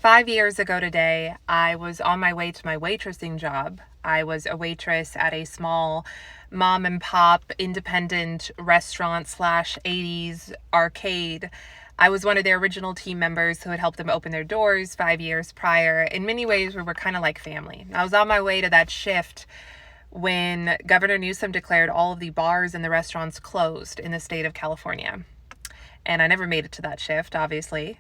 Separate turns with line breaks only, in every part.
5 years ago today, I was on my way to my waitressing job. I was a waitress at a small mom and pop independent restaurant slash 80s arcade. I was one of their original team members who had helped them open their doors 5 years prior. In many ways, we were kind of like family. I was on my way to that shift when Governor Newsom declared all of the bars and the restaurants closed in the state of California. And I never made it to that shift, obviously.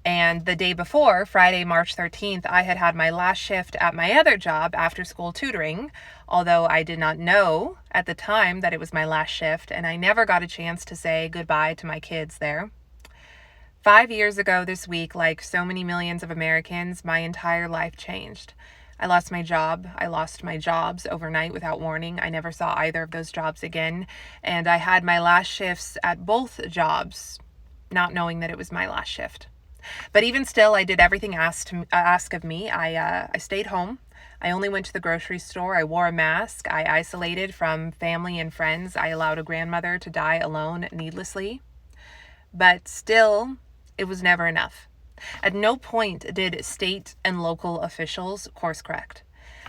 And the day before, Friday, March 13th, I had had my last shift at my other job, after school tutoring, although I did not know at the time that it was my last shift, and I never got a chance to say goodbye to my kids there. 5 years ago this week, like so many millions of Americans, my entire life changed. I lost my job. I lost my jobs overnight without warning. I never saw either of those jobs again. And I had my last shifts at both jobs, not knowing that it was my last shift. But even still, I did everything asked of me. I stayed home. I only went to the grocery store. I wore a mask. I isolated from family and friends. I allowed a grandmother to die alone needlessly. But still, it was never enough. At no point did state and local officials course correct.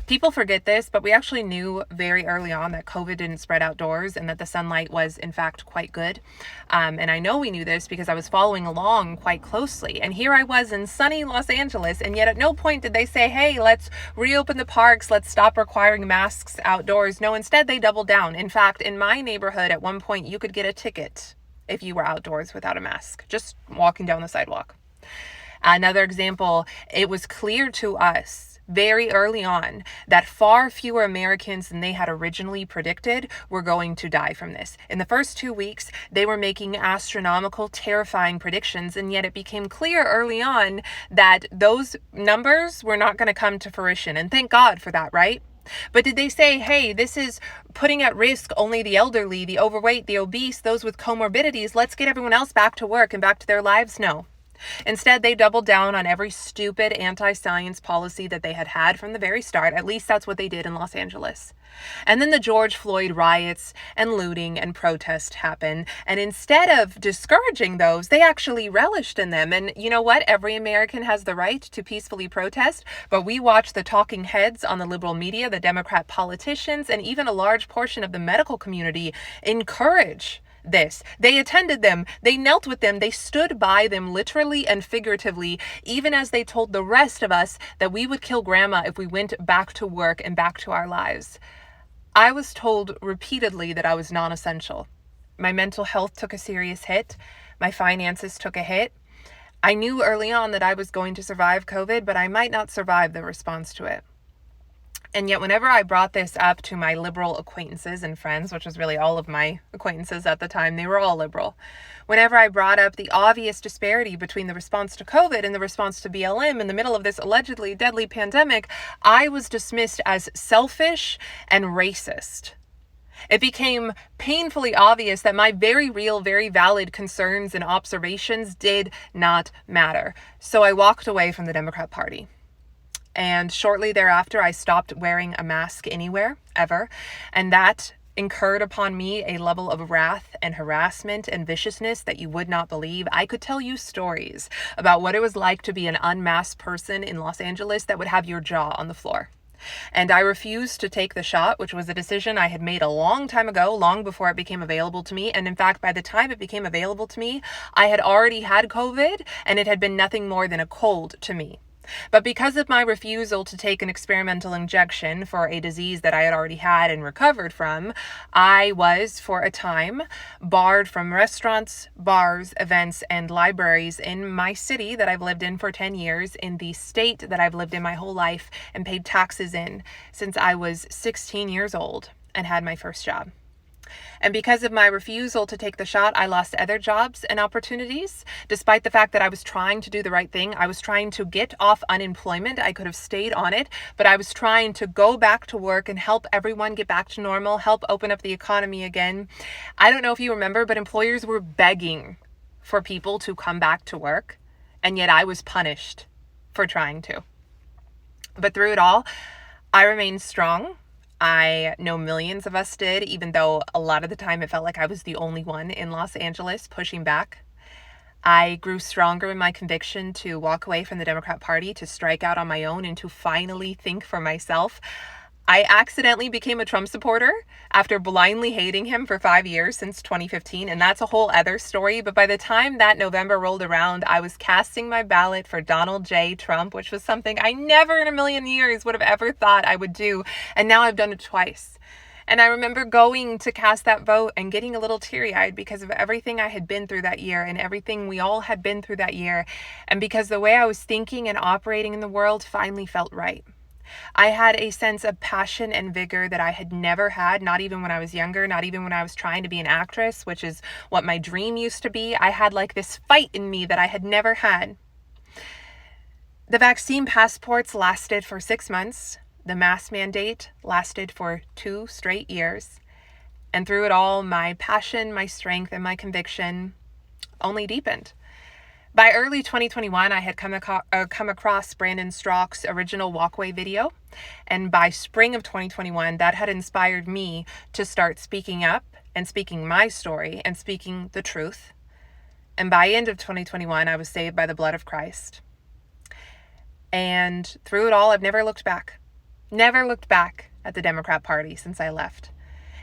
People forget this, but we actually knew very early on that COVID didn't spread outdoors and that the sunlight was, in fact, quite good. And I know we knew this because I was following along quite closely. And here I was in sunny Los Angeles, and yet at no point did they say, hey, let's reopen the parks, let's stop requiring masks outdoors. No, instead they doubled down. In fact, in my neighborhood, at one point, you could get a ticket if you were outdoors without a mask, just walking down the sidewalk. Another example, it was clear to us very early on that far fewer Americans than they had originally predicted were going to die from this. In the first 2 weeks, they were making astronomical, terrifying predictions, and yet it became clear early on that those numbers were not going to come to fruition. And thank God for that, right? But did they say, hey, this is putting at risk only the elderly, the overweight, the obese, those with comorbidities, let's get everyone else back to work and back to their lives? No. Instead, they doubled down on every stupid anti-science policy that they had from the very start. At least that's what they did in Los Angeles. And then the George Floyd riots and looting and protest happened. And instead of discouraging those, they actually relished in them. And you know what? Every American has the right to peacefully protest, but we watch the talking heads on the liberal media, the Democrat politicians, and even a large portion of the medical community encourage this. They attended them, they knelt with them, they stood by them literally and figuratively, even as they told the rest of us that we would kill grandma if we went back to work and back to our lives. I was told repeatedly that I was non-essential. My mental health took a serious hit. My finances took a hit. I knew early on that I was going to survive COVID, but I might not survive the response to it. And yet whenever I brought this up to my liberal acquaintances and friends, which was really all of my acquaintances at the time, they were all liberal. Whenever I brought up the obvious disparity between the response to COVID and the response to BLM in the middle of this allegedly deadly pandemic, I was dismissed as selfish and racist. It became painfully obvious that my very real, very valid concerns and observations did not matter. So I walked away from the Democrat Party. And shortly thereafter, I stopped wearing a mask anywhere, ever. And that incurred upon me a level of wrath and harassment and viciousness that you would not believe. I could tell you stories about what it was like to be an unmasked person in Los Angeles that would have your jaw on the floor. And I refused to take the shot, which was a decision I had made a long time ago, long before it became available to me. And in fact, by the time it became available to me, I had already had COVID, and it had been nothing more than a cold to me. But because of my refusal to take an experimental injection for a disease that I had already had and recovered from, I was, for a time, barred from restaurants, bars, events, and libraries in my city that I've lived in for 10 years, in the state that I've lived in my whole life and paid taxes in since I was 16 years old and had my first job. And because of my refusal to take the shot, I lost other jobs and opportunities. Despite the fact that I was trying to do the right thing, I was trying to get off unemployment. I could have stayed on it, but I was trying to go back to work and help everyone get back to normal, help open up the economy again. I don't know if you remember, but employers were begging for people to come back to work, and yet I was punished for trying to. But through it all, I remained strong. I know millions of us did, even though a lot of the time it felt like I was the only one in Los Angeles pushing back. I grew stronger in my conviction to walk away from the Democrat Party, to strike out on my own, and to finally think for myself. I accidentally became a Trump supporter after blindly hating him for 5 years since 2015, and that's a whole other story. But by the time that November rolled around, I was casting my ballot for Donald J. Trump, which was something I never in a million years would have ever thought I would do. And now I've done it twice. And I remember going to cast that vote and getting a little teary-eyed because of everything I had been through that year and everything we all had been through that year. And because the way I was thinking and operating in the world finally felt right. I had a sense of passion and vigor that I had never had, not even when I was younger, not even when I was trying to be an actress, which is what my dream used to be. I had like this fight in me that I had never had. The vaccine passports lasted for 6 months. The mask mandate lasted for 2 straight years. And through it all, my passion, my strength, and my conviction only deepened. By early 2021, I had come across Brandon Strauch's original walkway video. And by spring of 2021, that had inspired me to start speaking up and speaking my story and speaking the truth. And by end of 2021, I was saved by the blood of Christ. And through it all, I've never looked back. Never looked back at the Democrat Party since I left.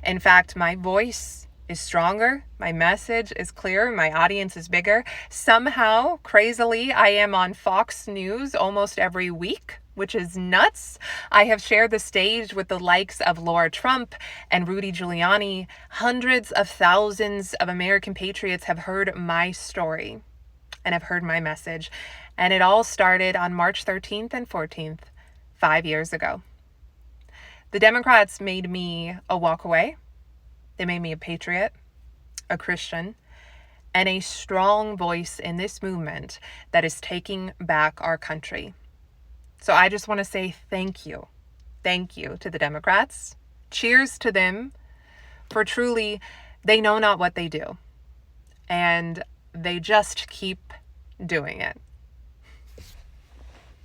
In fact, my voice is stronger, my message is clearer, my audience is bigger. Somehow, crazily, I am on Fox News almost every week, which is nuts. I have shared the stage with the likes of Laura Trump and Rudy Giuliani. Hundreds of thousands of American patriots have heard my story and have heard my message. And it all started on March 13th and 14th, 5 years ago. The Democrats made me a walkaway. They made me a patriot, a Christian, and a strong voice in this movement that is taking back our country. So I just want to say thank you. Thank you to the Democrats. Cheers to them, for truly, they know not what they do. And they just keep doing it.